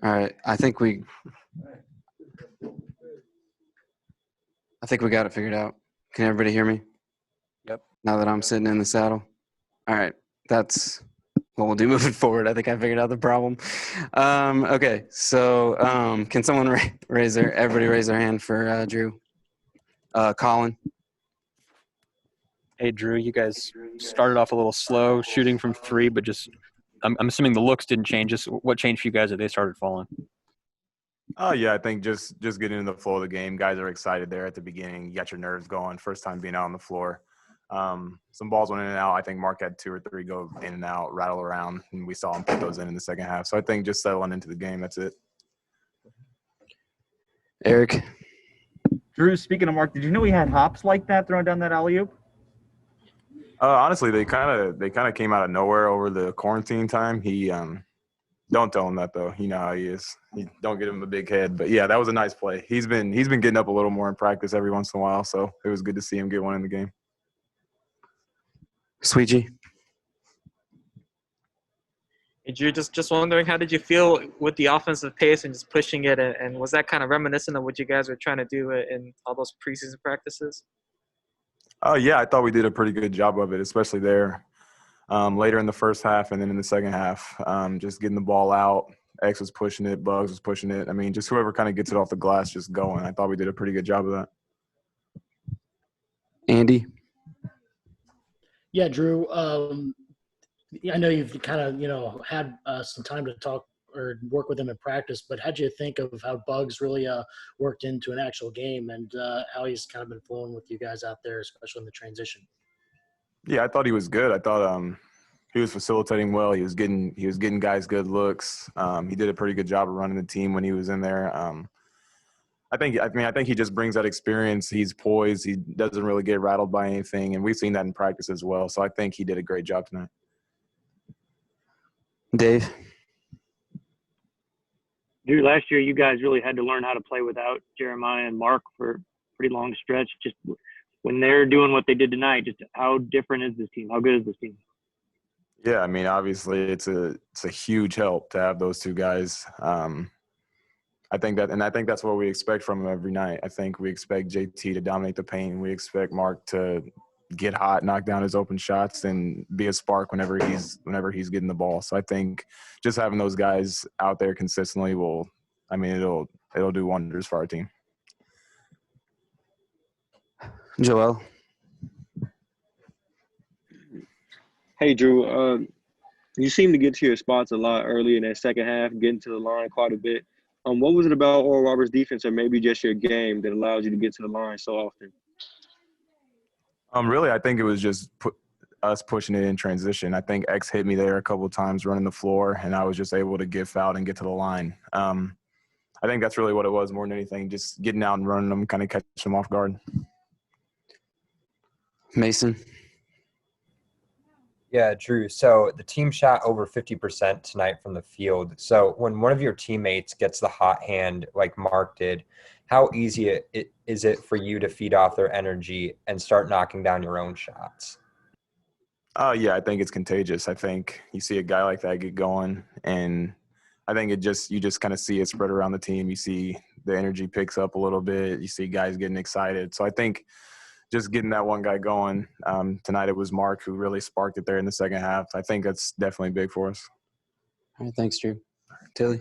All right, I think we got it figured out. Can everybody hear me? Yep. Now that I'm sitting in the saddle. All right, that's what we'll do moving forward. I think I figured out the problem. Okay, so can someone everybody raise their hand for Drew? Colin. Hey, Drew, you guys started off a little slow shooting from three, but just I'm assuming the looks didn't change. Just what changed for you guys that they started falling? Oh, yeah, I think just getting in the flow of the game. Guys are excited there at the beginning. You got your nerves going. First time being out on the floor. Some balls went in and out. I think Mark had 2 or 3 go in and out, rattle around, and we saw him put those in the second half. So I think just settling into the game, that's it. Eric. Drew, speaking of Mark, did you know he had hops like that throwing down that alley-oop? Honestly, they kind of came out of nowhere over the quarantine time. He don't tell him that though. You know how he is. Don't get him a big head. But yeah, that was a nice play. He's been getting up a little more in practice every once in a while, so it was good to see him get one in the game. Sweetie. Hey, Drew, just wondering, how did you feel with the offensive pace and just pushing it? And was that kind of reminiscent of what you guys were trying to do in all those preseason practices? Oh, yeah, I thought we did a pretty good job of it, especially there later in the first half and then in the second half. Just getting the ball out. X was pushing it. Bugs was pushing it. I mean, just whoever kind of gets it off the glass just going. I thought we did a pretty good job of that. Andy? Yeah, Drew, I know you've kind of, had some time to talk or work with him in practice, but how'd you think of how Bugs really worked into an actual game and how he's kind of been flowing with you guys out there, especially in the transition? Yeah, I thought he was good. I thought he was facilitating well. He was getting guys good looks. He did a pretty good job of running the team when he was in there. I think he just brings that experience. He's poised. He doesn't really get rattled by anything, and we've seen that in practice as well. So I think he did a great job tonight. Dave? Drew, last year you guys really had to learn how to play without Jeremiah and Mark for a pretty long stretch. Just when they're doing what they did tonight, just how different is this team? How good is this team? Yeah, I mean, obviously it's a huge help to have those two guys. I think that's what we expect from them every night. I think we expect JT to dominate the paint. We expect Mark to get hot, knock down his open shots, and be a spark whenever he's getting the ball. So I think just having those guys out there consistently it'll do wonders for our team. Joel? Hey, Drew, you seem to get to your spots a lot early in that second half, getting to the line quite a bit. What was it about Oral Roberts' defense or maybe just your game that allows you to get to the line so often? Really, I think it was just us pushing it in transition. I think X hit me there a couple of times running the floor, and I was just able to get fouled and get to the line. I think that's really what it was more than anything, just getting out and running them, kind of catching them off guard. Mason? Yeah, Drew. So the team shot over 50% tonight from the field. So when one of your teammates gets the hot hand like Mark did, how easy is it for you to feed off their energy and start knocking down your own shots? Yeah, I think it's contagious. I think you see a guy like that get going, and I think you just kind of see it spread around the team. You see the energy picks up a little bit. You see guys getting excited. So I think just getting that one guy going. Tonight it was Mark who really sparked it there in the second half. I think that's definitely big for us. All right, thanks, Drew. Tilly?